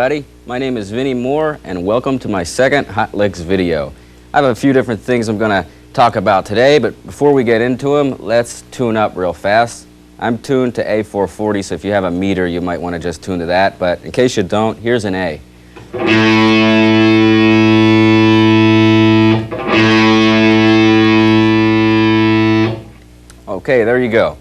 everybody. My name is Vinnie Moore and welcome to my second Hot Licks video. I have a few different things I'm going to talk about today, but before we get into them, let's tune up real fast. I'm tuned to A440, so if you have a meter, you might want to just tune to that, but in case you don't, here's an A. Okay, there you go.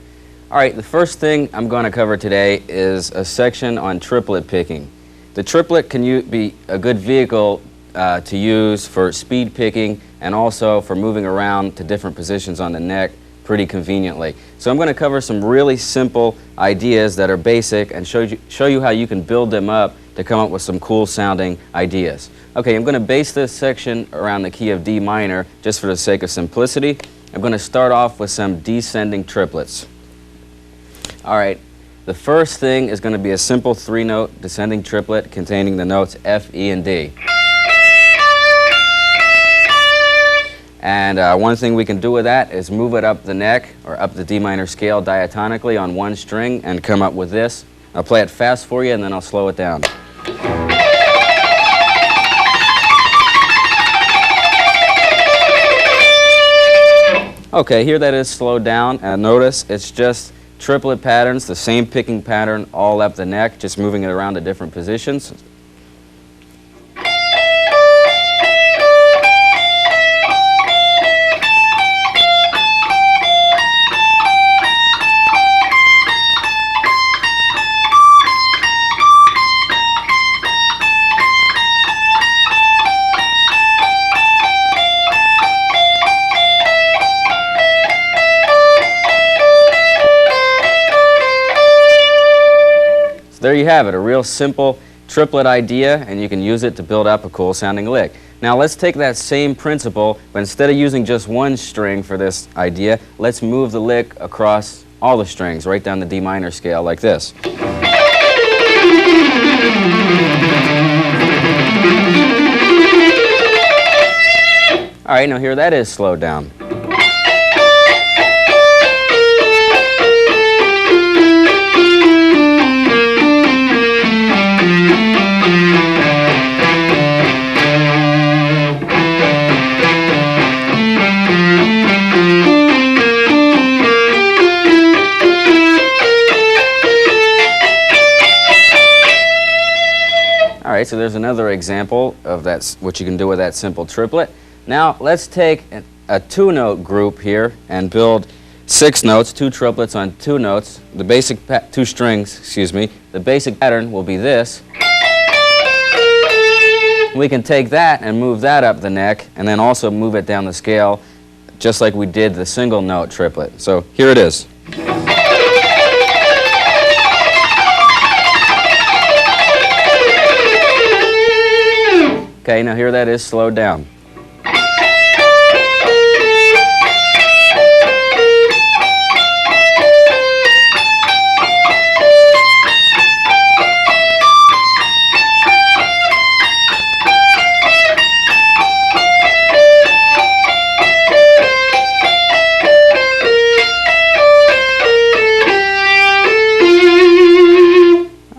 All right, the first thing I'm going to cover today is a section on triplet picking. The triplet can be a good vehicle to use for speed picking and also for moving around to different positions on the neck pretty conveniently. So I'm going to cover some really simple ideas that are basic and show you how you can build them up to come up with some cool sounding ideas. Okay, I'm going to base this section around the key of D minor just for the sake of simplicity. I'm going to start off with some descending triplets. All right, the first thing is going to be a simple three-note descending triplet containing the notes F, E, and D. And one thing we can do with that is move it up the neck or up the D minor scale diatonically on one string and come up with this. I'll play it fast for you and then I'll slow it down. Okay, here that is slowed down, and notice it's just triplet patterns, the same picking pattern all up the neck, just moving it around to different positions. There you have it, a real simple triplet idea, and you can use it to build up a cool sounding lick. Now let's take that same principle, but instead of using just one string for this idea, let's move the lick across all the strings, right down the D minor scale like this. All right, now here that is slowed down. All right, so there's another example of what you can do with that simple triplet. Now let's take a two-note group here and build 6 notes, 2 triplets on 2 notes. The basic 2 strings, excuse me. The basic pattern will be this. We can take that and move that up the neck, and then also move it down the scale, just like we did the single note triplet. So here it is. Okay, now here that is slowed down.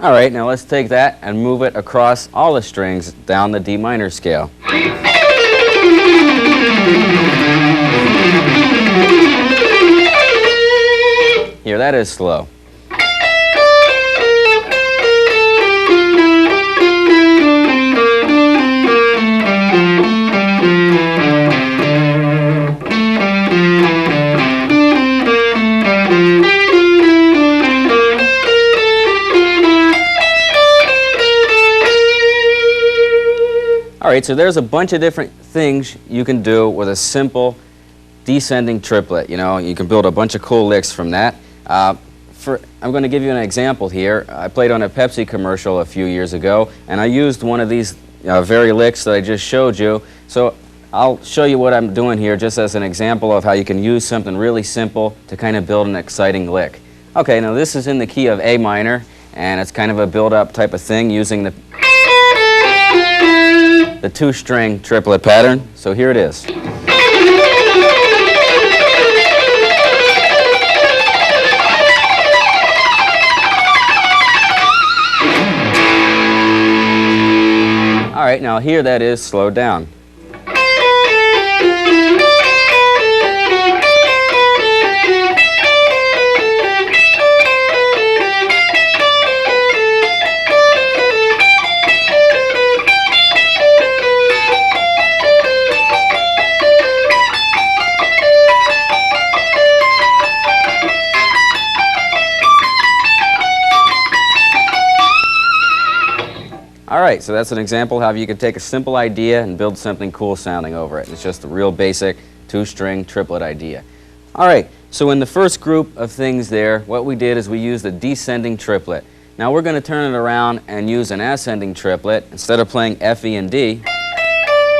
All right, now let's take that and move it across all the strings down the D minor scale. Here, that is slow. All right, so there's a bunch of different things you can do with a simple descending triplet. You know, you can build a bunch of cool licks from that. I'm going to give you an example here. I played on a Pepsi commercial a few years ago, and I used one of these very licks that I just showed you. So I'll show you what I'm doing here just as an example of how you can use something really simple to kind of build an exciting lick. Okay, now this is in the key of A minor, and it's kind of a build-up type of thing using the 2-string triplet pattern. So here it is. All right, now here that is slowed down. All right, so that's an example how you can take a simple idea and build something cool sounding over it. It's just a real basic two-string triplet idea. All right, so in the first group of things there, what we did is we used a descending triplet. Now we're going to turn it around and use an ascending triplet. Instead of playing F, E, and D,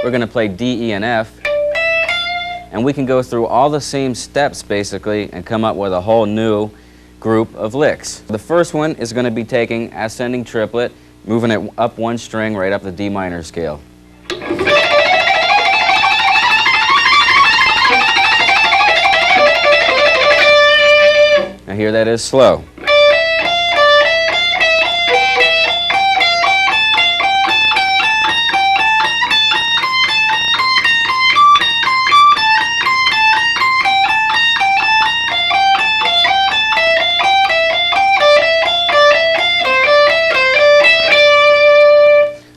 we're going to play D, E, and F. And we can go through all the same steps, basically, and come up with a whole new group of licks. The first one is going to be taking ascending triplet, moving it up one string right up the D minor scale. Now here that is slow.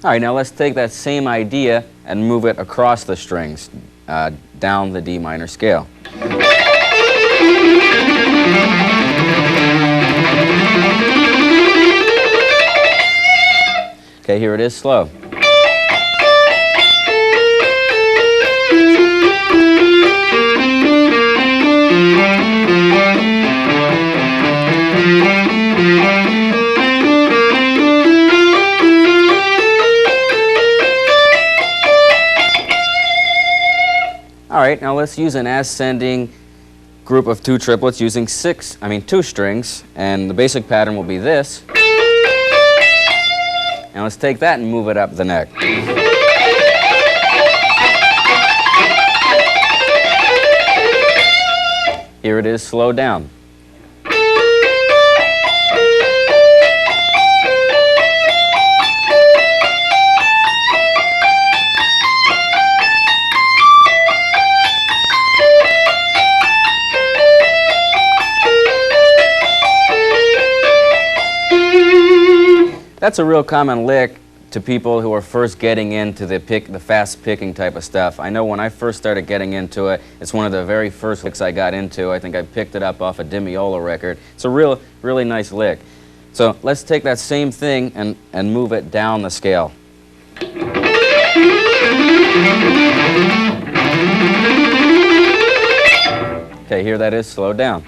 All right, now let's take that same idea and move it across the strings down the D minor scale. Okay, here it is slow. All right, now let's use an ascending group of two triplets using two strings, and the basic pattern will be this. And let's take that and move it up the neck. Here it is slowed down. That's a real common lick to people who are first getting into the fast picking type of stuff. I know when I first started getting into it, it's one of the very first licks I got into. I think I picked it up off a Demiola record. It's a really nice lick. So let's take that same thing and move it down the scale. Okay, here that is slowed down.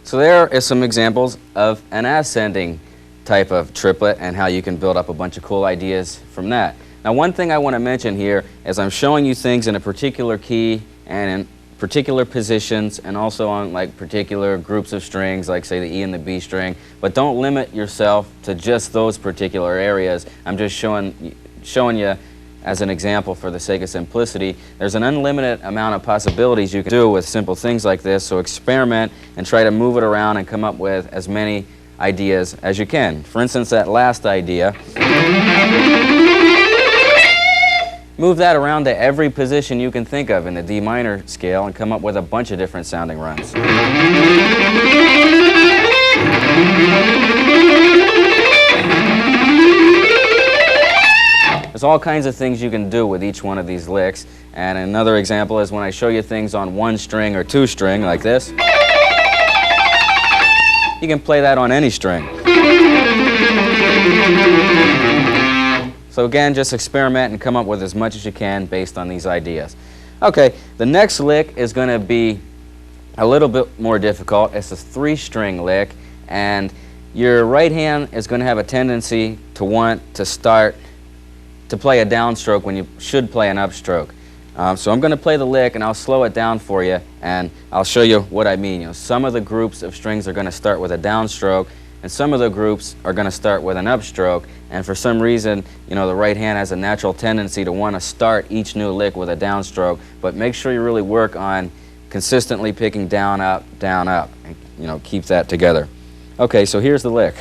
So there are some examples of an ascending type of triplet and how you can build up a bunch of cool ideas from that. Now one thing I want to mention here is I'm showing you things in a particular key and in particular positions and also on like particular groups of strings like say the E and the B string, but don't limit yourself to just those particular areas. I'm just showing you as an example for the sake of simplicity. There's an unlimited amount of possibilities you can do with simple things like this, so experiment and try to move it around and come up with as many ideas as you can. For instance, that last idea, move that around to every position you can think of in the D minor scale and come up with a bunch of different sounding runs. There's all kinds of things you can do with each one of these licks, and another example is when I show you things on one string or two string like this. You can play that on any string. So again, just experiment and come up with as much as you can based on these ideas. Okay, the next lick is going to be a little bit more difficult. It's a three-string lick, and your right hand is going to have a tendency to want to start to play a downstroke when you should play an upstroke. So I'm going to play the lick and I'll slow it down for you and I'll show you what I mean. Some of the groups of strings are going to start with a downstroke and some of the groups are going to start with an upstroke, and for some reason, you know, the right hand has a natural tendency to want to start each new lick with a downstroke, but make sure you really work on consistently picking down, up, and, you know, keep that together. Okay, so here's the lick.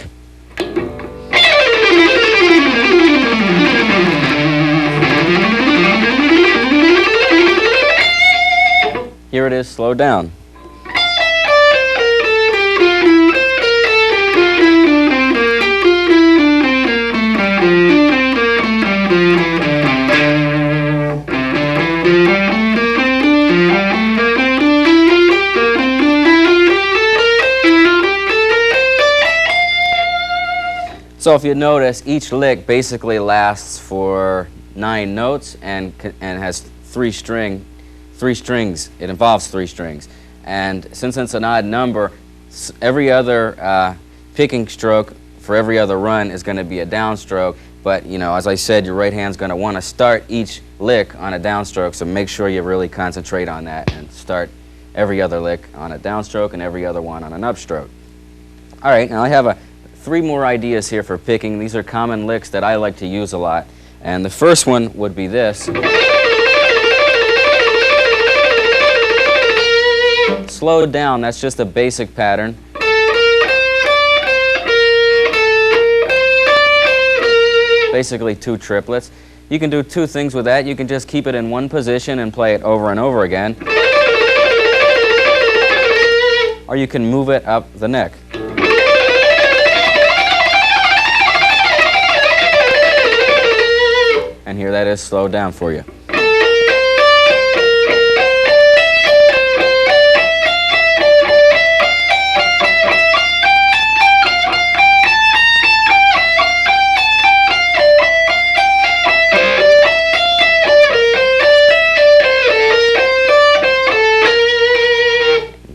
Here it is, slowed down. So if you notice, each lick basically lasts for 9 notes and has 3 strings. It involves 3 strings. And since it's an odd number, every other picking stroke for every other run is going to be a downstroke. But, you know, as I said, your right hand's going to want to start each lick on a downstroke, so make sure you really concentrate on that and start every other lick on a downstroke and every other one on an upstroke. All right, now I have 3 more ideas here for picking. These are common licks that I like to use a lot. And the first one would be this. Slowed down, that's just a basic pattern. Basically 2 triplets. You can do 2 things with that. You can just keep it in one position and play it over and over again. Or you can move it up the neck. And here that is slowed down for you.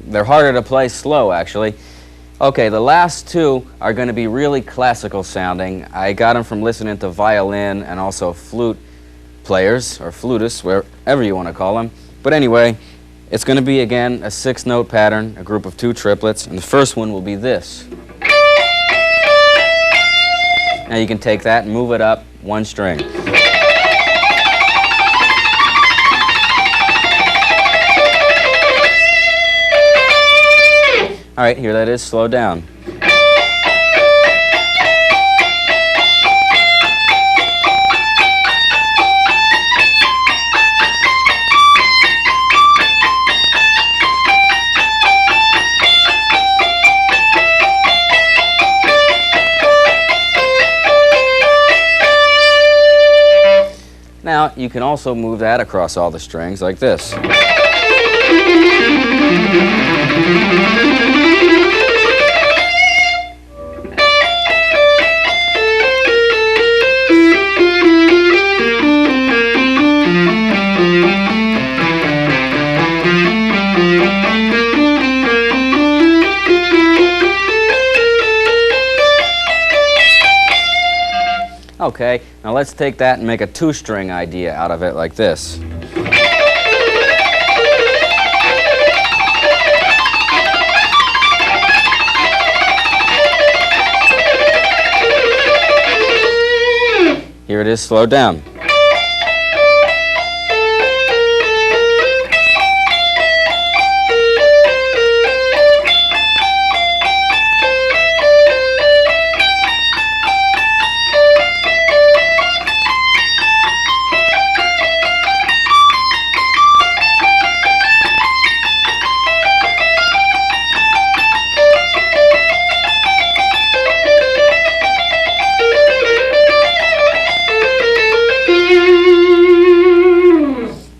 They're harder to play slow, actually. Okay, the last 2 are going to be really classical sounding. I got them from listening to violin and also flute players, or flutists, wherever you want to call them. But anyway, it's going to be, again, a 6-note pattern, a group of 2 triplets, and the first one will be this. Now you can take that and move it up 1 string. All right, here that is, slowed down. Now, you can also move that across all the strings like this. Okay, now let's take that and make a 2-string idea out of it like this. Here it is, slowed down.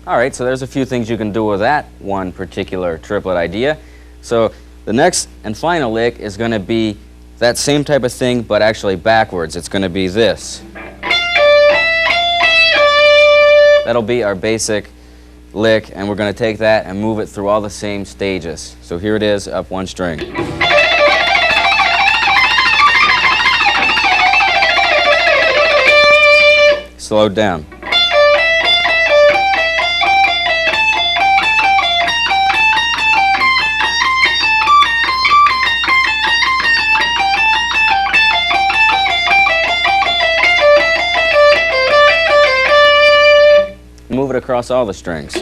All right, so there's a few things you can do with that one particular triplet idea. So the next and final lick is going to be that same type of thing, but actually backwards. It's going to be this. That'll be our basic lick, and we're going to take that and move it through all the same stages. So here it is, up 1 string. Slowed down. it across all the strings.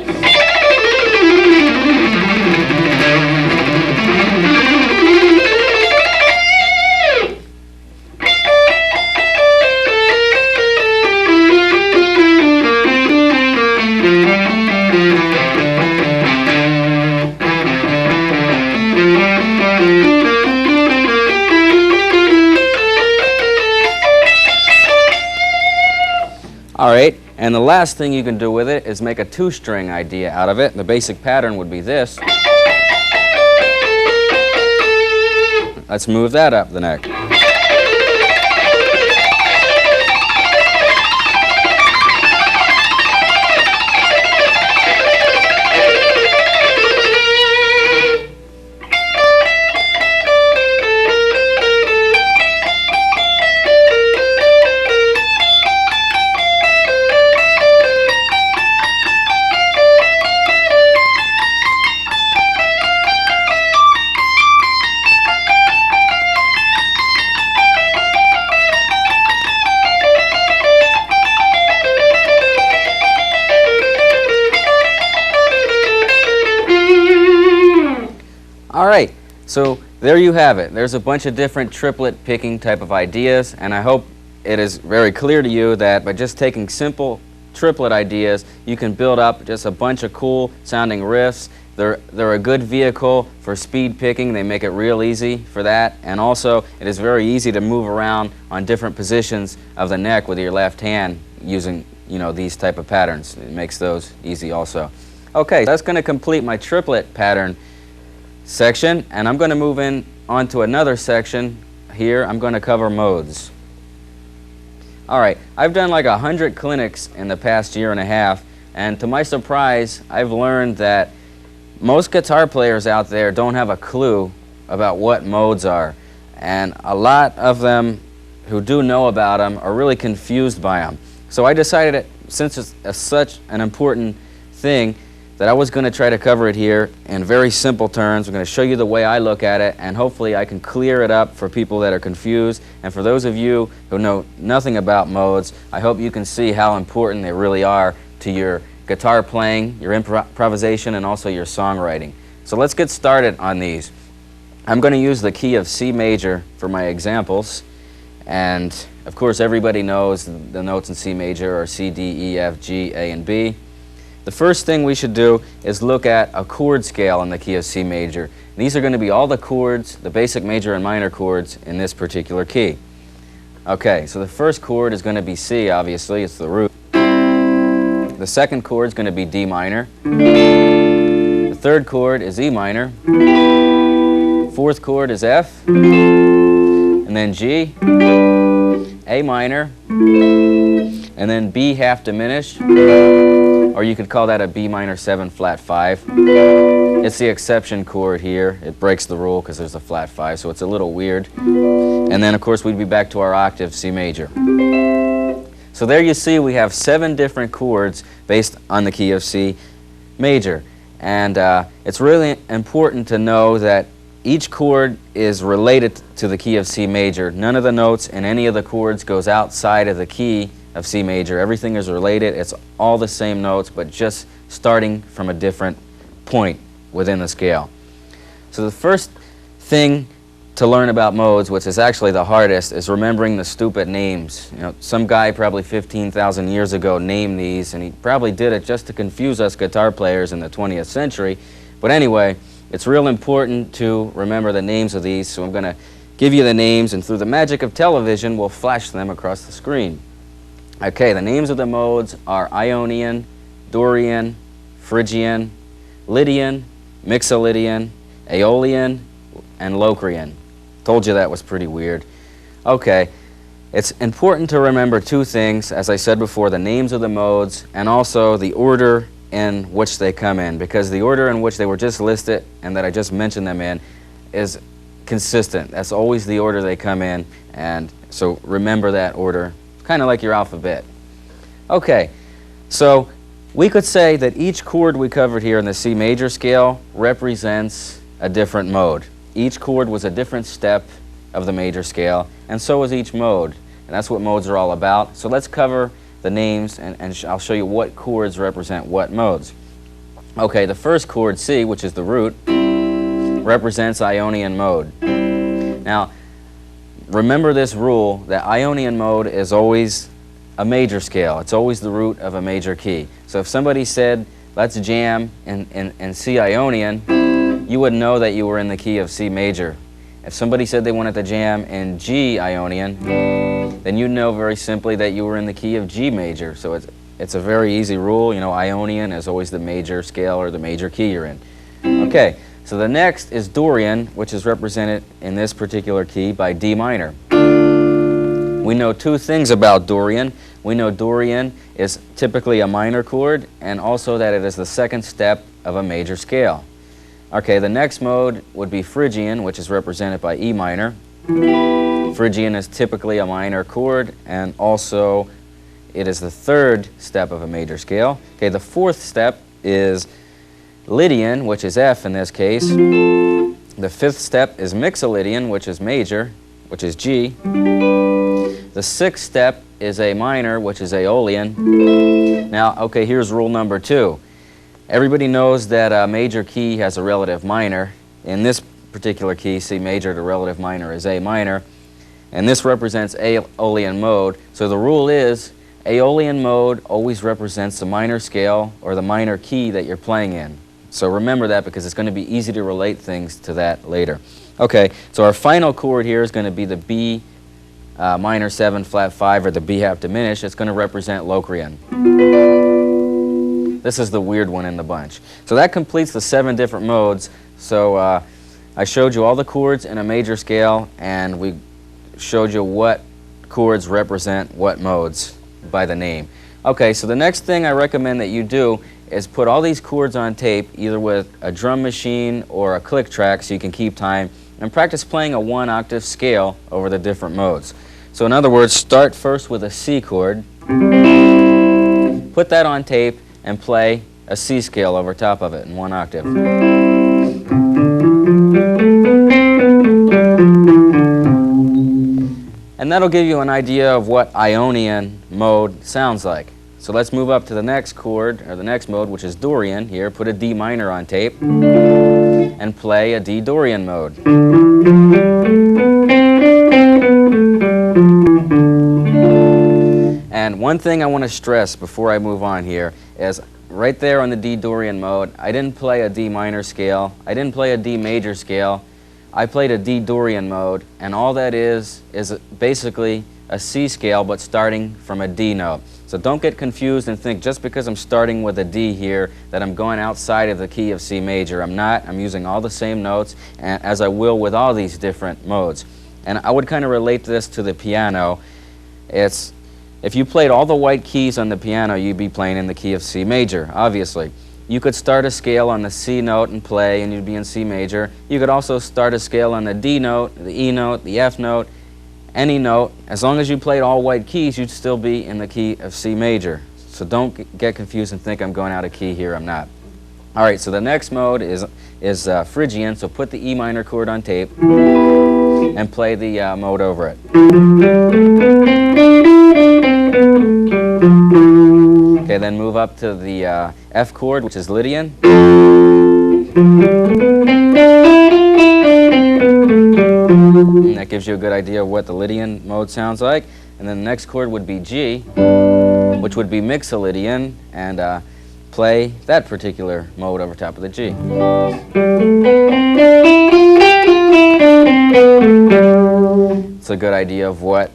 Alright, and the last thing you can do with it is make a two-string idea out of it. The basic pattern would be this. Let's move that up the neck. Alright, so there you have it. There's a bunch of different triplet picking type of ideas, and I hope it is very clear to you that by just taking simple triplet ideas, you can build up just a bunch of cool sounding riffs. They're a good vehicle for speed picking. They make it real easy for that, and also it is very easy to move around on different positions of the neck with your left hand using, you know, these type of patterns. It makes those easy also. Okay, that's going to complete my triplet pattern section, and I'm going to move in onto another section here. I'm going to cover modes. Alright, I've done like 100 clinics in the past year and a half, and to my surprise, I've learned that most guitar players out there don't have a clue about what modes are, and a lot of them who do know about them are really confused by them. So I decided that since it's such an important thing, that I was going to try to cover it here in very simple terms. I'm going to show you the way I look at it, and hopefully I can clear it up for people that are confused. And for those of you who know nothing about modes, I hope you can see how important they really are to your guitar playing, your improvisation, and also your songwriting. So let's get started on these. I'm going to use the key of C major for my examples, and of course everybody knows the notes in C major are C, D, E, F, G, A, and B. The first thing we should do is look at a chord scale in the key of C major. These are going to be all the chords, the basic major and minor chords in this particular key. Okay, so the first chord is going to be C, obviously, it's the root. The second chord is going to be D minor. The third chord is E minor. Fourth chord is F. And then G, A minor, and then B half diminished. Or you could call that a B minor 7 flat 5. It's the exception chord here. It breaks the rule because there's a flat 5, so it's a little weird. And then, of course, we'd be back to our octave C major. So there you see we have 7 different chords based on the key of C major. And it's really important to know that each chord is related to the key of C major. None of the notes in any of the chords goes outside of the key of C major. Everything is related. It's all the same notes, but just starting from a different point within the scale. So the first thing to learn about modes, which is actually the hardest, is remembering the stupid names. You know, some guy probably 15,000 years ago named these, and he probably did it just to confuse us guitar players in the 20th century. But anyway, it's real important to remember the names of these, so I'm going to give you the names, and through the magic of television, we'll flash them across the screen. Okay, the names of the modes are Ionian, Dorian, Phrygian, Lydian, Mixolydian, Aeolian, and Locrian. Told you that was pretty weird. Okay, it's important to remember 2 things, as I said before, the names of the modes and also the order in which they come in, because the order in which they were just listed and that I just mentioned them in is consistent. That's always the order they come in, and so remember that order. Kind of like your alphabet. Okay, so we could say that each chord we covered here in the C major scale represents a different mode. Each chord was a different step of the major scale, and so was each mode. And that's what modes are all about. So let's cover the names, and I'll show you what chords represent what modes. Okay, the first chord, C, which is the root, represents Ionian mode. Now, remember this rule that Ionian mode is always a major scale. It's always the root of a major key. So if somebody said, let's jam in C Ionian, you would know that you were in the key of C major. If somebody said they wanted to jam in G Ionian, then you know very simply that you were in the key of G major. So it's a very easy rule. You know, Ionian is always the major scale or the major key you're in. Okay, so the next is Dorian, which is represented in this particular key by D minor. We know two things about Dorian. We know Dorian is typically a minor chord, and also that it is the second step of a major scale. Okay, the next mode would be Phrygian, which is represented by E minor. Phrygian is typically a minor chord, and also it is the third step of a major scale. Okay, the fourth step is Lydian, which is F in this case. The fifth step is Mixolydian, which is major, which is G. The sixth step is A minor, which is Aeolian. Now, okay, here's rule number 2. Everybody knows that a major key has a relative minor. In this particular key, C major, the relative minor is A minor. And this represents Aeolian mode. So the rule is Aeolian mode always represents the minor scale or the minor key that you're playing in. So remember that because it's going to be easy to relate things to that later. Okay, so our final chord here is going to be the B minor 7 flat 5 or the B half diminished. It's going to represent Locrian. This is the weird one in the bunch. So that completes the 7 different modes. So I showed you all the chords in a major scale, and we showed you what chords represent what modes by the name. Okay, so the next thing I recommend that you do is put all these chords on tape, either with a drum machine or a click track so you can keep time, and practice playing a 1-octave scale over the different modes. So in other words, start first with a C chord, put that on tape, and play a C scale over top of it in 1 octave. And that'll give you an idea of what Ionian mode sounds like. So let's move up to the next chord, or the next mode, which is Dorian. Here, put a D minor on tape, and play a D Dorian mode. And one thing I want to stress before I move on here is right there on the D Dorian mode, I didn't play a D minor scale, I didn't play a D major scale, I played a D Dorian mode, and all that is basically a C scale but starting from a D note. So don't get confused and think just because I'm starting with a D here that I'm going outside of the key of C major. I'm not. I'm using all the same notes as I will with all these different modes. And I would kind of relate this to the piano. It's if you played all the white keys on the piano, you'd be playing in the key of C major, obviously. You could start a scale on the C note and play, and you'd be in C major. You could also start a scale on the D note, the E note, the F note, any note. As long as you played all white keys, you'd still be in the key of C major. So don't get confused and think I'm going out of key here. I'm not. All right, so the next mode is Phrygian, so put the E minor chord on tape and play the mode over it. Okay, then move up to the F chord, which is Lydian. And that gives you a good idea of what the Lydian mode sounds like. And then the next chord would be G, which would be Mixolydian, and play that particular mode over top of the G. It's a good idea of what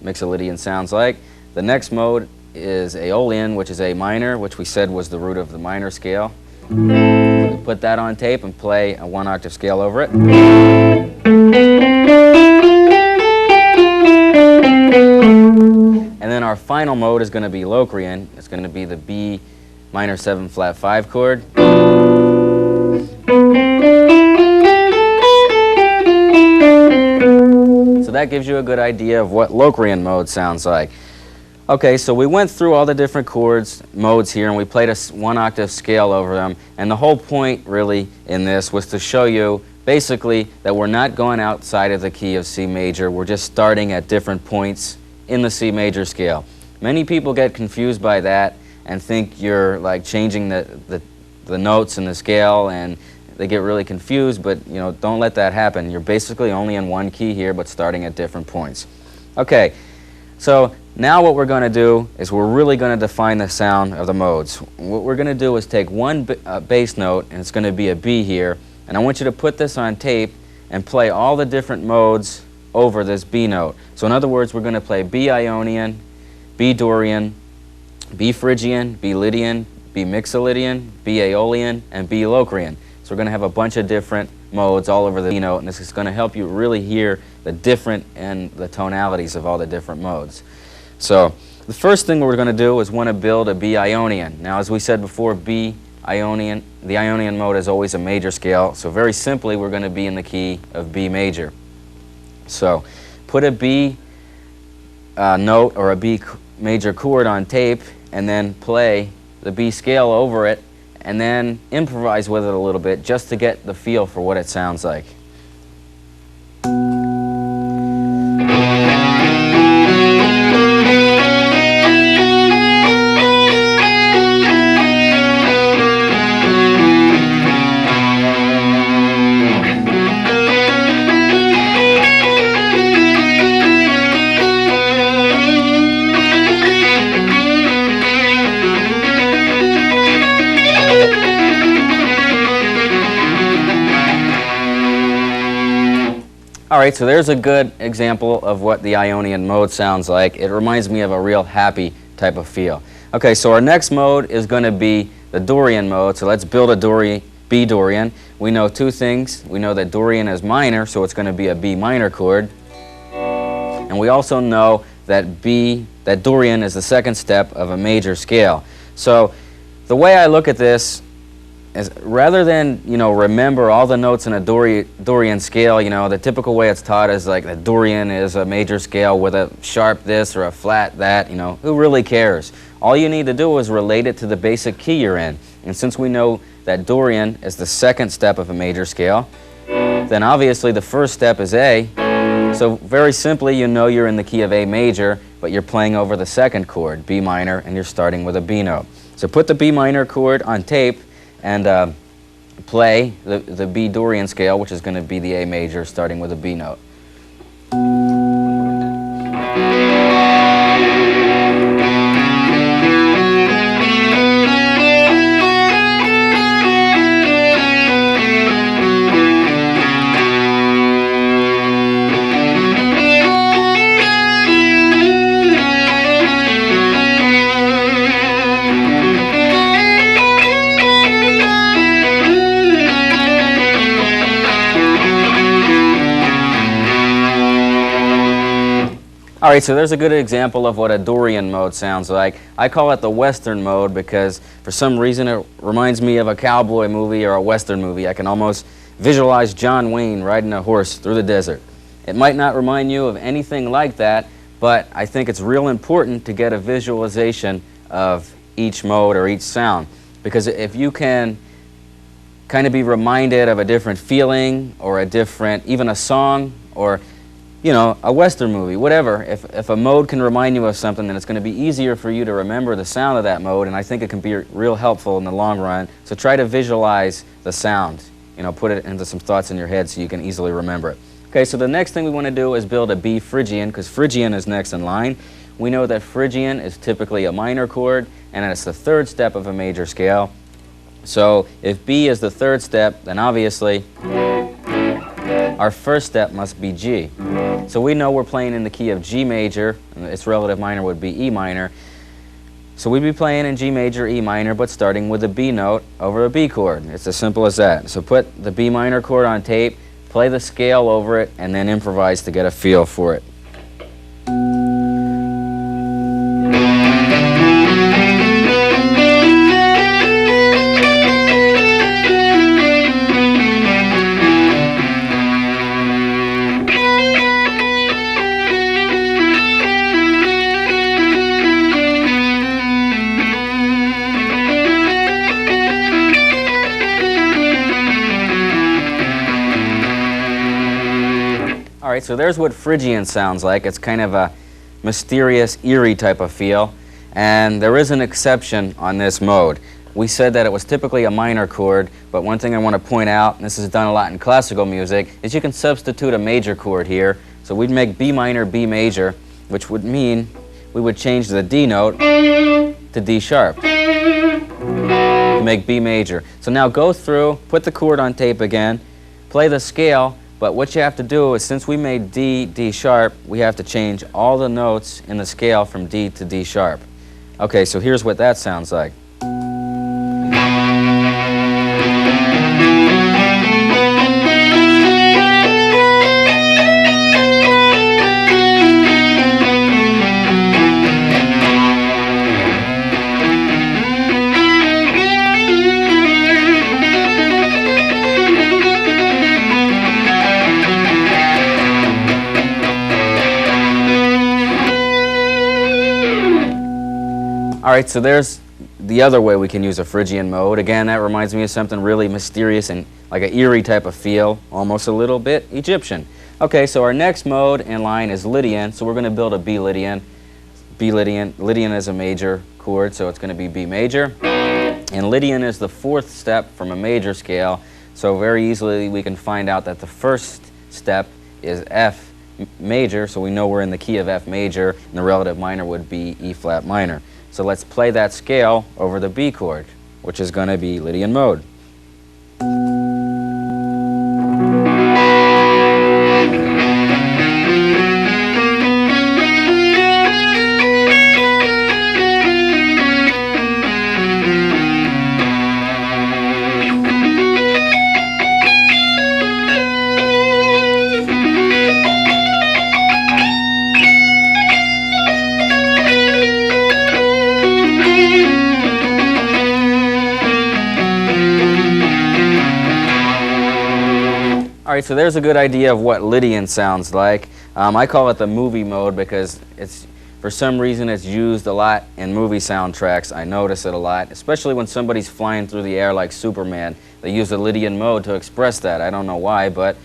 Mixolydian sounds like. The next mode is Aeolian, which is A minor, which we said was the root of the minor scale. Put that on tape and play a 1-octave scale over it. And then our final mode is going to be Locrian. It's going to be the B minor 7 flat 5 chord. So that gives you a good idea of what Locrian mode sounds like. Okay, so we went through all the different chords, modes here, and we played a 1-octave scale over them. And the whole point, really, in this was to show you, basically, that we're not going outside of the key of C major. We're just starting at different points in the C major scale. Many people get confused by that and think you're like changing the notes in the scale, and they get really confused, but you know, don't let that happen. You're basically only in one key here, but starting at different points. Okay, so now what we're going to do is we're really going to define the sound of the modes. What we're going to do is take one bass note, and it's going to be a B here, and I want you to put this on tape and play all the different modes over this B note. So in other words, we're going to play B Ionian, B Dorian, B Phrygian, B Lydian, B Mixolydian, B Aeolian, and B Locrian. So we're going to have a bunch of different modes all over the B note, and this is going to help you really hear the different and the tonalities of all the different modes. So the first thing we're going to do is want to build a B Ionian. Now, as we said before, B Ionian, the Ionian mode is always a major scale, so very simply we're going to be in the key of B major. So put a B note or a B major chord on tape, and then play the B scale over it, and then improvise with it a little bit just to get the feel for what it sounds like. All right, so there's a good example of what the Ionian mode sounds like. It reminds me of a real happy type of feel. Okay, so our next mode is going to be the Dorian mode. So let's build a B Dorian. We know two things. We know that Dorian is minor, so it's going to be a B minor chord. And we also know that Dorian is the second step of a major scale. So the way I look at this is, rather than, you know, remember all the notes in a Dorian scale, you know, the typical way it's taught is like the Dorian is a major scale with a sharp this or a flat that, you know, who really cares? All you need to do is relate it to the basic key you're in. And since we know that Dorian is the second step of a major scale, then obviously the first step is A. So very simply, you know you're in the key of A major, but you're playing over the second chord, B minor, and you're starting with a B note. So put the B minor chord on tape and play the B Dorian scale, which is going to be the A major, starting with a B note. All right, so there's a good example of what a Dorian mode sounds like. I call it the Western mode because for some reason it reminds me of a cowboy movie or a Western movie. I can almost visualize John Wayne riding a horse through the desert. It might not remind you of anything like that, but I think it's real important to get a visualization of each mode or each sound, because if you can kind of be reminded of a different feeling or a different, even a song or, you know, a Western movie, whatever. If a mode can remind you of something, then it's going to be easier for you to remember the sound of that mode, and I think it can be real helpful in the long run. So try to visualize the sound, you know, put it into some thoughts in your head so you can easily remember it. Okay, so the next thing we want to do is build a B Phrygian, because Phrygian is next in line. We know that Phrygian is typically a minor chord, and it's the third step of a major scale. So if B is the third step, then obviously our first step must be G. So we know we're playing in the key of G major, and its relative minor would be E minor. So we'd be playing in G major, E minor, but starting with a B note over a B chord. It's as simple as that. So put the B minor chord on tape, play the scale over it, and then improvise to get a feel for it. All right, so there's what Phrygian sounds like. It's kind of a mysterious, eerie type of feel. And there is an exception on this mode. We said that it was typically a minor chord, but one thing I want to point out, and this is done a lot in classical music, is you can substitute a major chord here. So we'd make B minor, B major, which would mean we would change the D note to D sharp. Make B major. So now go through, put the chord on tape again, play the scale, but what you have to do is, since we made D, D sharp, we have to change all the notes in the scale from D to D sharp. Okay, so here's what that sounds like. All right, so there's the other way we can use a Phrygian mode. Again, that reminds me of something really mysterious and like an eerie type of feel, almost a little bit Egyptian. Okay, so our next mode in line is Lydian, so we're going to build a B Lydian. B Lydian. Lydian is a major chord, so it's going to be B major. And Lydian is the fourth step from a major scale, so very easily we can find out that the first step is F major, so we know we're in the key of F major, and the relative minor would be E flat minor. So let's play that scale over the B chord, which is going to be Lydian mode. Alright, so there's a good idea of what Lydian sounds like. I call it the movie mode because for some reason it's used a lot in movie soundtracks. I notice it a lot, especially when somebody's flying through the air like Superman. They use the Lydian mode to express that. I don't know why, but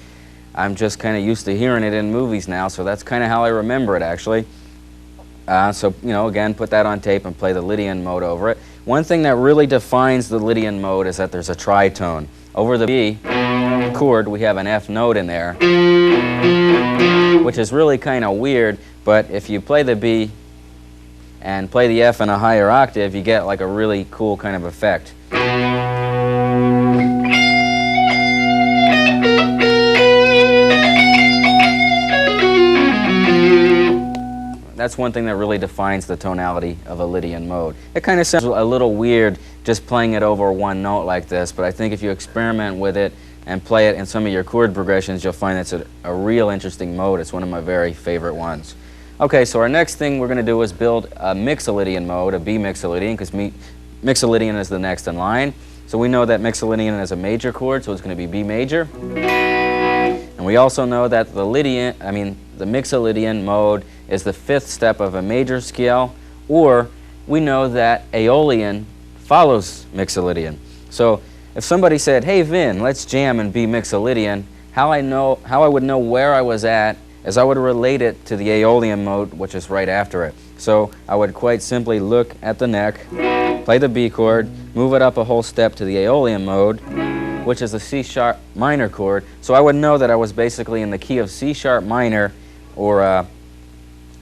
I'm just kind of used to hearing it in movies now, so that's kind of how I remember it actually. So, you know, again, put that on tape and play the Lydian mode over it. One thing that really defines the Lydian mode is that there's a tritone. Over the B chord, we have an F note in there, which is really kind of weird, but if you play the B and play the F in a higher octave, you get like a really cool kind of effect. That's one thing that really defines the tonality of a Lydian mode. It kind of sounds a little weird just playing it over one note like this, but I think if you experiment with it and play it in some of your chord progressions, you'll find it's a real interesting mode. It's one of my very favorite ones. Okay, so our next thing we're going to do is build a Mixolydian mode, a B Mixolydian, because Mixolydian is the next in line. So we know that Mixolydian is a major chord, so it's going to be B major. And we also know that the Mixolydian mode is the fifth step of a major scale, or we know that Aeolian follows Mixolydian. So if somebody said, "Hey Vin, let's jam and be Mixolydian," how I would know where I was at is I would relate it to the Aeolian mode, which is right after it. So I would quite simply look at the neck, play the B chord, move it up a whole step to the Aeolian mode, which is a C sharp minor chord. So I would know that I was basically in the key of C sharp minor, or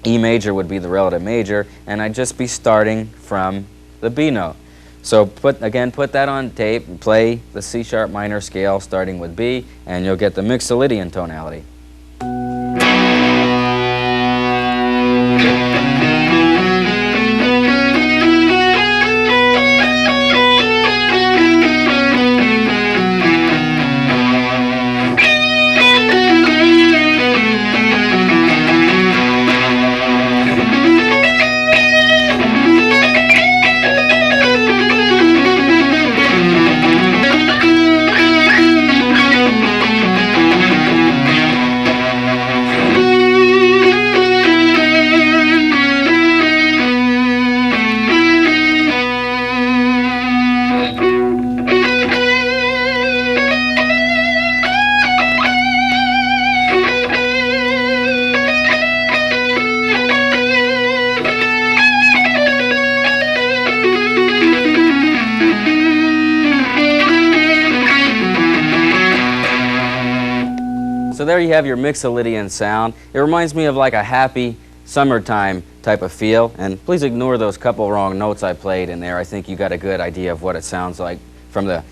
E major would be the relative major, and I'd just be starting from the B note. So put that on tape and play the C sharp minor scale starting with B, and you'll get the Mixolydian tonality. there you have your Mixolydian sound. It reminds me of like a happy summertime type of feel, and please ignore those couple wrong notes I played in there. I think you got a good idea of what it sounds like from the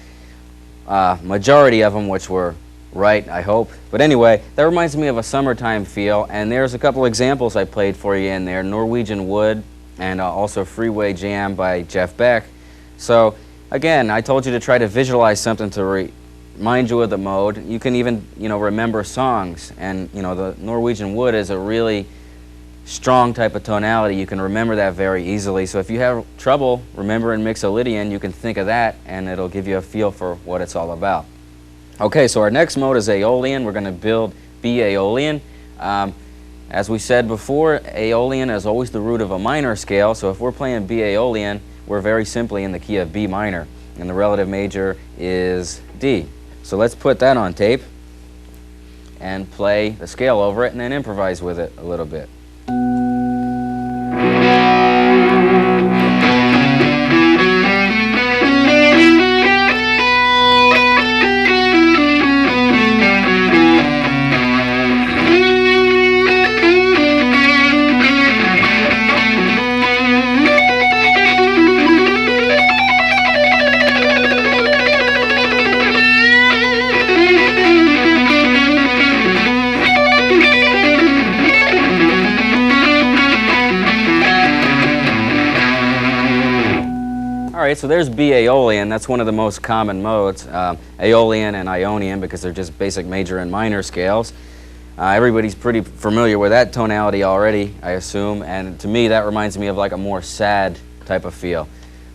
majority of them, which were right, I hope. But anyway, that reminds me of a summertime feel, and there's a couple examples I played for you in there, Norwegian Wood and also Freeway Jam by Jeff Beck. So again, I told you to try to visualize something to remind you of the mode. You can even, remember songs, and the Norwegian Wood is a really strong type of tonality. You can remember that very easily. So if you have trouble remembering Mixolydian, you can think of that, and it'll give you a feel for what it's all about. Okay, so our next mode is Aeolian. We're going to build B Aeolian. As we said before, Aeolian is always the root of a minor scale, so if we're playing B Aeolian, we're very simply in the key of B minor, and the relative major is D. So let's put that on tape and play the scale over it and then improvise with it a little bit. Alright, so there's B Aeolian. That's one of the most common modes, Aeolian and Ionian, because they're just basic major and minor scales. Everybody's pretty familiar with that tonality already, I assume, and to me that reminds me of like a more sad type of feel.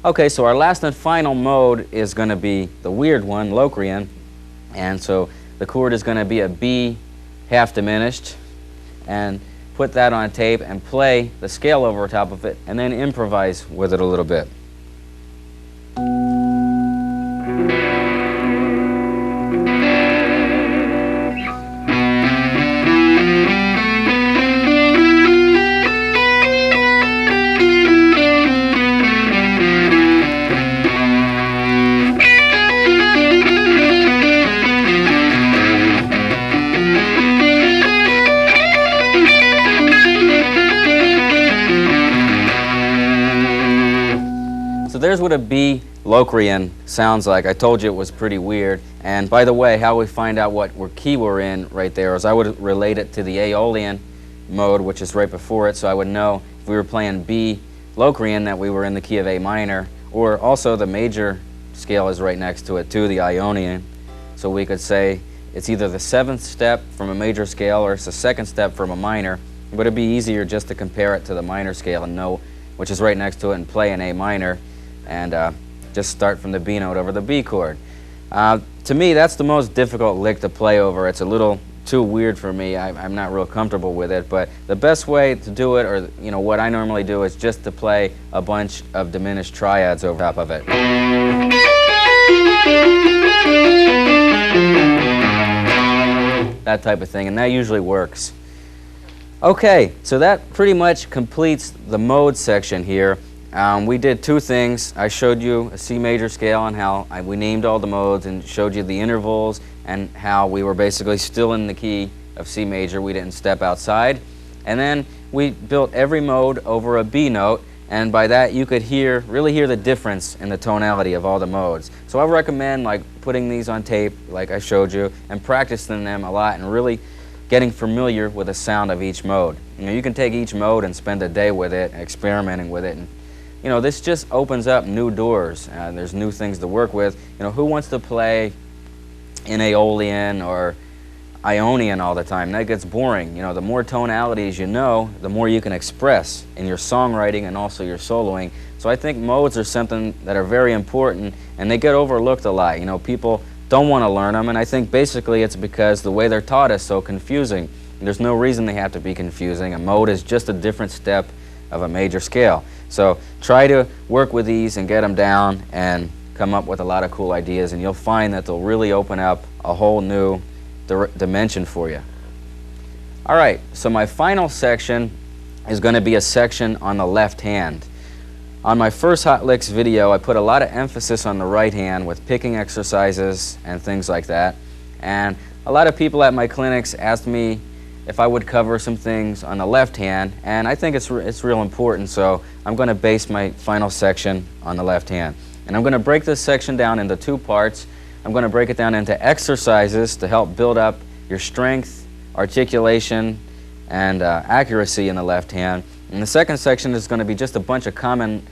Okay, so our last and final mode is going to be the weird one, Locrian, and so the chord is going to be a B half diminished, and put that on tape and play the scale over top of it, and then improvise with it a little bit. So there's what a B Locrian sounds like. I told you it was pretty weird. And by the way, how we find out what key we're in right there is I would relate it to the Aeolian mode, which is right before it, so I would know if we were playing B Locrian that we were in the key of A minor, or also the major scale is right next to it too, the Ionian. So we could say it's either the 7th step from a major scale or it's the 2nd step from a minor, but it'd be easier just to compare it to the minor scale and know which is right next to it and play an A minor, and just start from the B note over the B chord. To me, that's the most difficult lick to play over. It's a little too weird for me. I'm not real comfortable with it, but the best way to do it, or what I normally do, is just to play a bunch of diminished triads over top of it. That type of thing, and that usually works. Okay, so that pretty much completes the mode section here. We did two things. I showed you a C major scale and how we named all the modes and showed you the intervals and how we were basically still in the key of C major. We didn't step outside. And then we built every mode over a B note, and by that you could really hear the difference in the tonality of all the modes. So I recommend putting these on tape like I showed you and practicing them a lot and really getting familiar with the sound of each mode. You can take each mode and spend a day with it, experimenting with it, and this just opens up new doors. There's new things to work with. Who wants to play in Aeolian or Ionian all the time? That gets boring. The more tonalities you know, the more you can express in your songwriting and also your soloing. So I think modes are something that are very important, and they get overlooked a lot. People don't want to learn them, and I think basically it's because the way they're taught is so confusing. There's no reason they have to be confusing. A mode is just a different step of a major scale. So try to work with these and get them down and come up with a lot of cool ideas, and you'll find that they'll really open up a whole new dimension for you. All right, so my final section is going to be a section on the left hand. On my first Hot Licks video, I put a lot of emphasis on the right hand with picking exercises and things like that. And A lot of people at my clinics asked me if I would cover some things on the left hand, and I think it's real important, so I'm going to base my final section on the left hand. And I'm going to break this section down into two parts. I'm going to break it down into exercises to help build up your strength, articulation, and accuracy in the left hand. And the second section is going to be just a bunch of common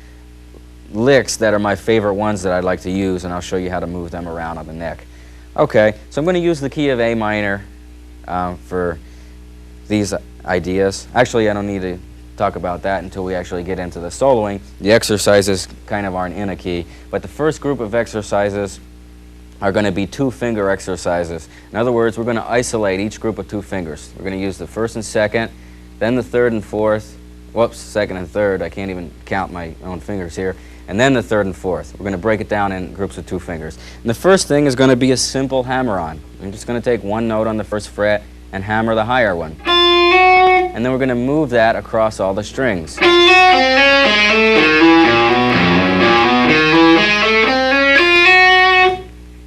licks that are my favorite ones that I'd like to use, and I'll show you how to move them around on the neck. Okay, so I'm going to use the key of A minor for these ideas. Actually, I don't need to talk about that until we actually get into the soloing. The exercises kind of aren't in a key, but the first group of exercises are going to be two-finger exercises. In other words, we're going to isolate each group with two fingers. We're going to use the first and second, then the third and fourth. Whoops, second and third. I can't even count my own fingers here. And then the third and fourth. We're going to break it down in groups of two fingers. And the first thing is going to be a simple hammer-on. I'm just going to take one note on the first fret and hammer the higher one. And then we're going to move that across all the strings.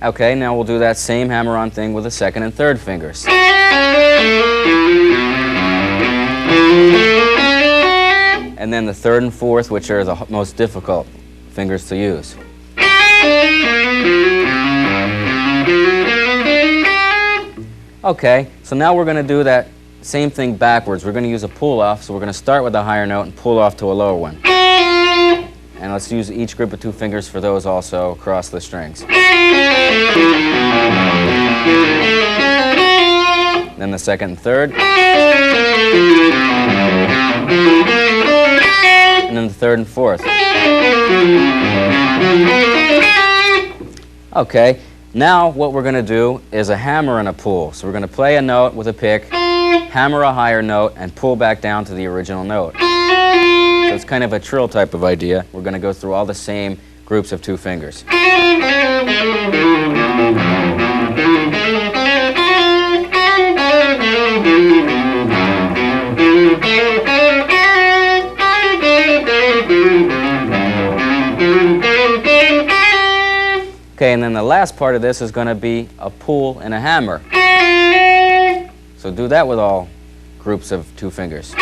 Okay, now we'll do that same hammer-on thing with the second and third fingers. And then the third and fourth, which are the most difficult fingers to use. Okay, so now we're going to do that same thing backwards. We're going to use a pull-off, so we're going to start with a higher note and pull off to a lower one. And let's use each group of two fingers for those also across the strings. Then the second and third. And then the third and fourth. Okay, now what we're going to do is a hammer and a pull. So we're going to play a note with a pick, hammer a higher note, and pull back down to the original note. So it's kind of a trill type of idea. We're going to go through all the same groups of two fingers. Okay, and then the last part of this is going to be a pull and a hammer. So do that with all groups of two fingers.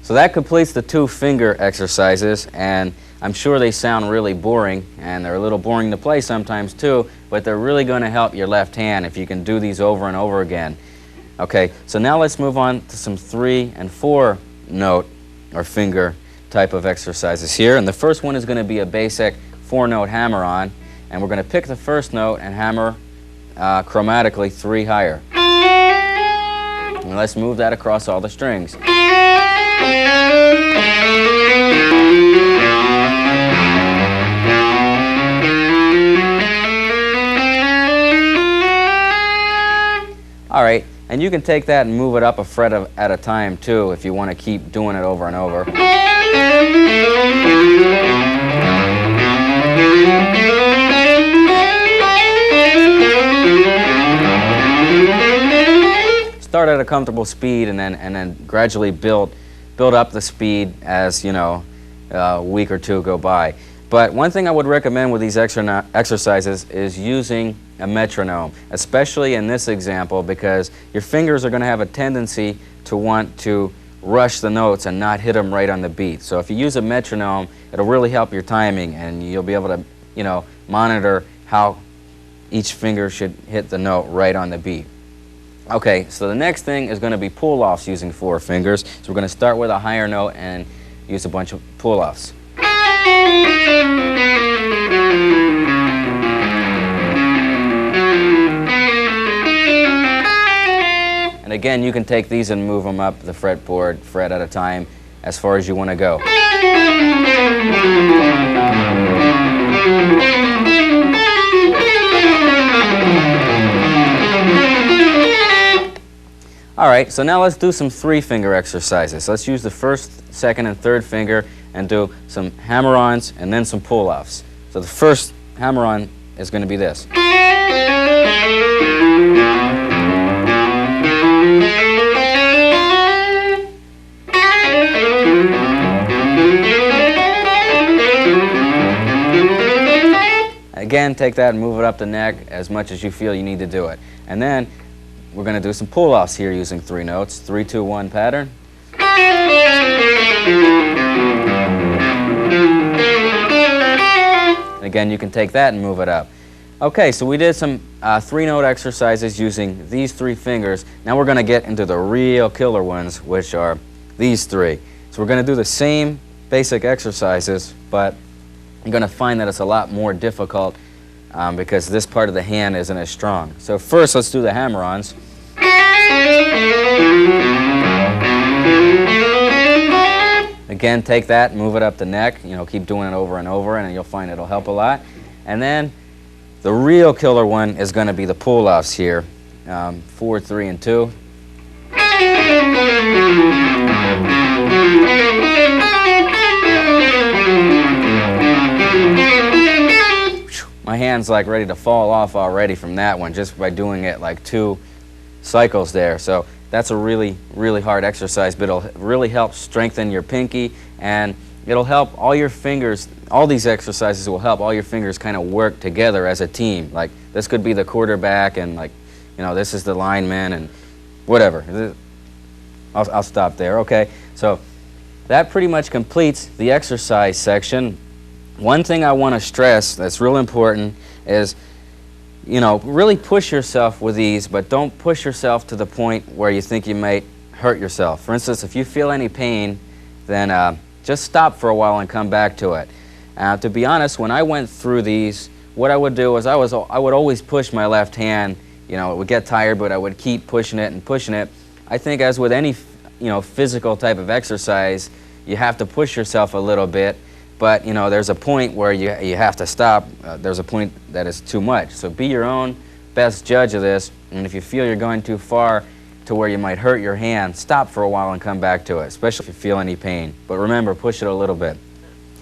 So that completes the two-finger exercises, and I'm sure they sound really boring, and they're a little boring to play sometimes too, but they're really going to help your left hand if you can do these over and over again. Okay, so now let's move on to some 3- and 4-note or finger type of exercises here. And the first one is going to be a basic 4-note hammer-on, and we're going to pick the first note and hammer chromatically 3 higher. And let's move that across all the strings. All right, and you can take that and move it up a fret at a time too if you want to keep doing it over and over. Start at a comfortable speed and then gradually build up the speed as, you know, a week or two go by. But one thing I would recommend with these exercises is using a metronome, especially in this example, because your fingers are going to have a tendency to want to rush the notes and not hit them right on the beat. So if you use a metronome, it'll really help your timing, and you'll be able to, you know, monitor how each finger should hit the note right on the beat. Okay, so the next thing is going to be pull-offs using 4 fingers. So we're going to start with a higher note and use a bunch of pull-offs. And again, you can take these and move them up the fretboard, fret at a time, as far as you want to go. All right, so now let's do some 3-finger exercises. Let's use the first, second, and third finger and do some hammer-ons and then some pull-offs. So the first hammer-on is going to be this. Again, take that and move it up the neck as much as you feel you need to do it. And then we're going to do some pull-offs here using 3 notes, 3, 2, 1 pattern. And again, you can take that and move it up. Okay, so we did some 3-note exercises using these 3 fingers. Now we're going to get into the real killer ones, which are these 3. So we're going to do the same basic exercises, but you're going to find that it's a lot more difficult because this part of the hand isn't as strong. So first, let's do the hammer-ons. Again, take that, move it up the neck. You know, keep doing it over and over, and you'll find it'll help a lot. And then the real killer one is going to be the pull-offs here. 4, 3, and 2. My hand's like ready to fall off already from that one just by doing it like 2 cycles there. So that's a really, really hard exercise, but it'll really help strengthen your pinky, and it'll help all your fingers. All these exercises will help all your fingers kind of work together as a team. Like this could be the quarterback, and like, you know, this is the lineman, and whatever. I'll stop there. Okay, so that pretty much completes the exercise section. One thing I want to stress that's real important is, you know, really push yourself with these, but don't push yourself to the point where you think you might hurt yourself. For instance, if you feel any pain, then just stop for a while and come back to it. To be honest, when I went through these, what I would do is I would always push my left hand. You know, it would get tired, but I would keep pushing it and pushing it. I think as with any, you know, physical type of exercise, you have to push yourself a little bit. But, you know, there's a point where you have to stop. There's a point that is too much. So be your own best judge of this. And if you feel you're going too far to where you might hurt your hand, stop for a while and come back to it, especially if you feel any pain. But remember, push it a little bit.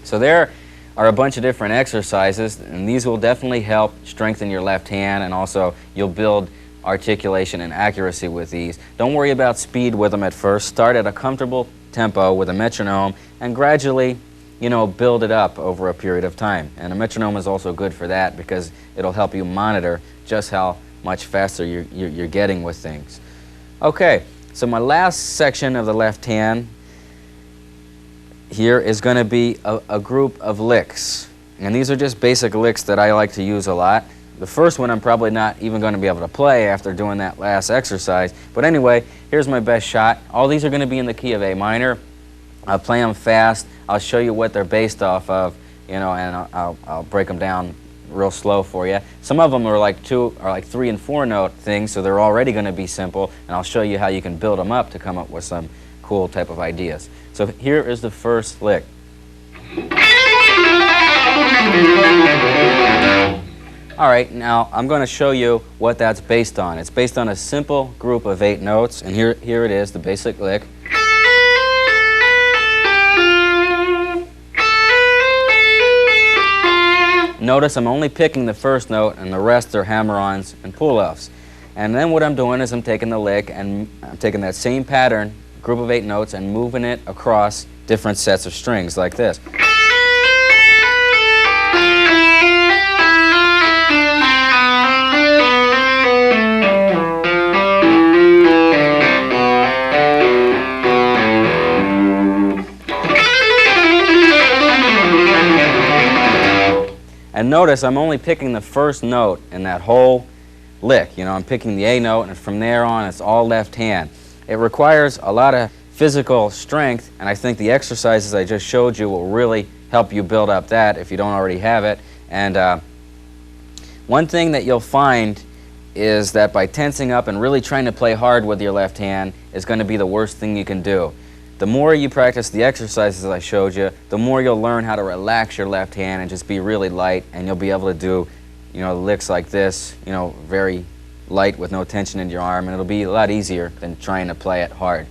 So there are a bunch of different exercises, and these will definitely help strengthen your left hand, and also you'll build articulation and accuracy with these. Don't worry about speed with them at first. Start at a comfortable tempo with a metronome and gradually, you know, build it up over a period of time. And a metronome is also good for that because it'll help you monitor just how much faster you're getting with things. Okay, so my last section of the left hand here is going to be a group of licks. And these are just basic licks that I like to use a lot. The first one I'm probably not even going to be able to play after doing that last exercise. But anyway, here's my best shot. All these are going to be in the key of A minor. I'll play them fast. I'll show you what they're based off of, you know, and I'll break them down real slow for you. Some of them are like 3 and 4 note things, so they're already going to be simple, and I'll show you how you can build them up to come up with some cool type of ideas. So here is the first lick. All right, now I'm going to show you what that's based on. It's based on a simple group of 8 notes, and here it is, the basic lick. Notice I'm only picking the first note, and the rest are hammer-ons and pull-offs. And then what I'm doing is I'm taking the lick and I'm taking that same pattern, group of 8 notes, and moving it across different sets of strings like this. And notice I'm only picking the first note in that whole lick. You know, I'm picking the A note, and from there on it's all left hand. It requires a lot of physical strength, and I think the exercises I just showed you will really help you build up that if you don't already have it. And one thing that you'll find is that by tensing up and really trying to play hard with your left hand is going to be the worst thing you can do. The more you practice the exercises I showed you, the more you'll learn how to relax your left hand and just be really light, and you'll be able to do, you know, licks like this, you know, very light with no tension in your arm, and it'll be a lot easier than trying to play it hard.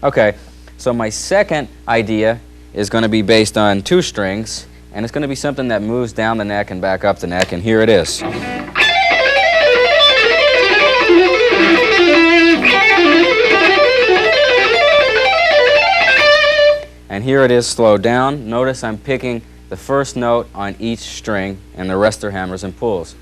Okay, so my second idea is going to be based on 2 strings, and it's going to be something that moves down the neck and back up the neck, and here it is. And here it is slowed down. Notice I'm picking the first note on each string, and the rest are hammers and pulls.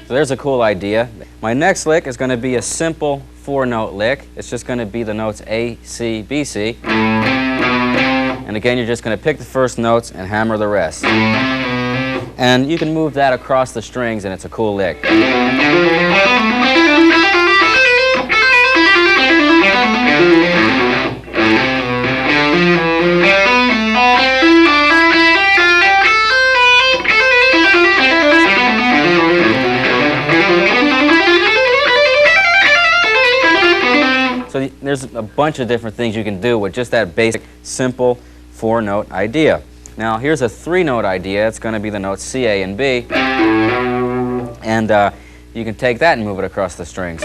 There's a cool idea. My next lick is going to be a simple 4-note lick. It's just going to be the notes A, C, B, C. And again, you're just going to pick the first notes and hammer the rest. And you can move that across the strings and it's a cool lick. So there's a bunch of different things you can do with just that basic, simple 4-note idea. Now here's a 3-note idea. It's going to be the notes C, A, and B. And you can take that and move it across the strings.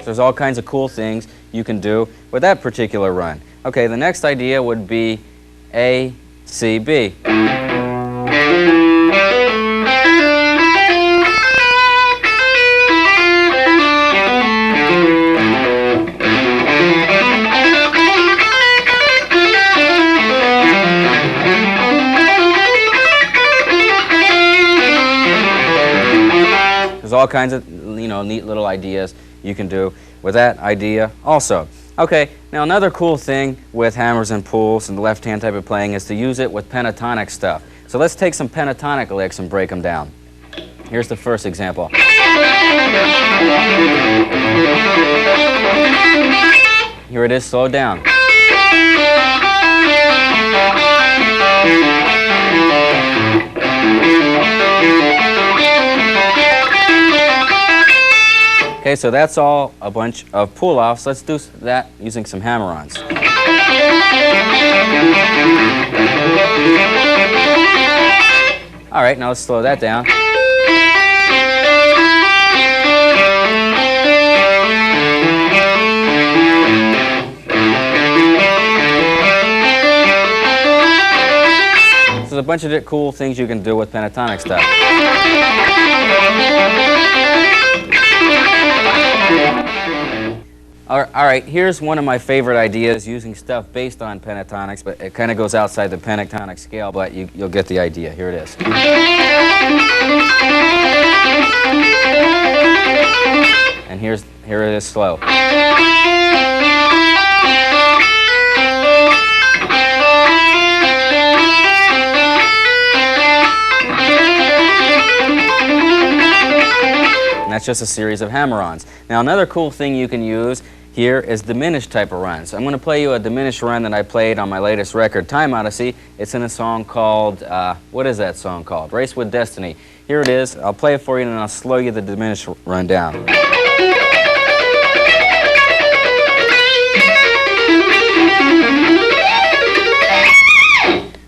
There's all kinds of cool things you can do with that particular run. Okay, the next idea would be A, C, B. There's all kinds of, neat little ideas you can do with that idea also. Okay, now another cool thing with hammers and pulls and the left-hand type of playing is to use it with pentatonic stuff. So let's take some pentatonic licks and break them down. Here's the first example. Here it is, slowed down. Okay, so that's all a bunch of pull-offs. Let's do that using some hammer-ons. All right, now let's slow that down. So there's a bunch of cool things you can do with pentatonic stuff. All right, here's one of my favorite ideas using stuff based on pentatonics, but it kind of goes outside the pentatonic scale, but you'll get the idea. Here it is. And here it is slow. And that's just a series of hammer-ons. Now another cool thing you can use here is diminished type of runs. I'm going to play you a diminished run that I played on my latest record, Time Odyssey. It's in a song called, what is that song called? Race with Destiny. Here it is. I'll play it for you and I'll slow you the diminished run down.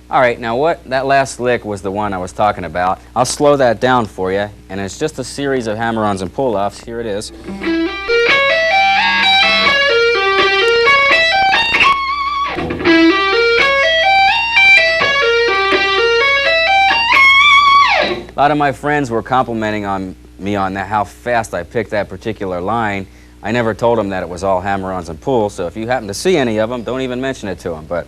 All right, now that last lick was the one I was talking about. I'll slow that down for you, and it's just a series of hammer-ons and pull-offs. Here it is. A lot of my friends were complimenting me on that, how fast I picked that particular line. I never told them that it was all hammer-ons and pulls, so if you happen to see any of them, don't even mention it to them. But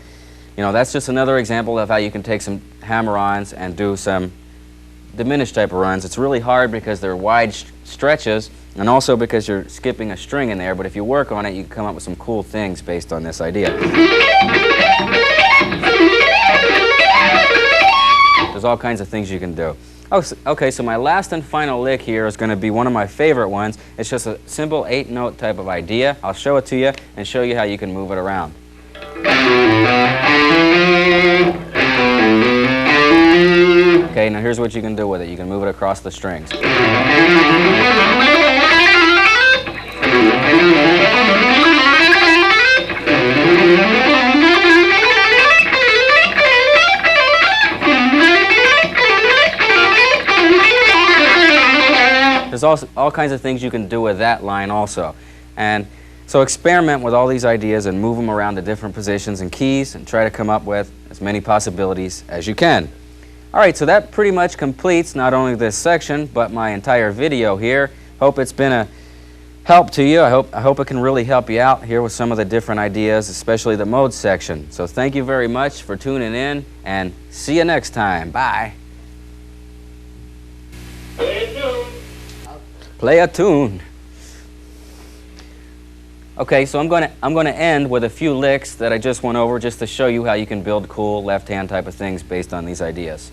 that's just another example of how you can take some hammer-ons and do some diminished type of runs. It's really hard because they're wide stretches and also because you're skipping a string in there, but if you work on it, you can come up with some cool things based on this idea. There's all kinds of things you can do. Okay, so my last and final lick here is going to be one of my favorite ones. It's just a simple 8-note type of idea. I'll show it to you and show you how you can move it around. Okay, now here's what you can do with it. You can move it across the strings. There's also all kinds of things you can do with that line also. And so experiment with all these ideas and move them around to different positions and keys and try to come up with as many possibilities as you can. All right, so that pretty much completes not only this section, but my entire video here. Hope it's been a help to you. I hope it can really help you out here with some of the different ideas, especially the mode section. So thank you very much for tuning in, and see you next time. Bye. Play a tune. Okay, so I'm going to end with a few licks that I just went over just to show you how you can build cool left-hand type of things based on these ideas.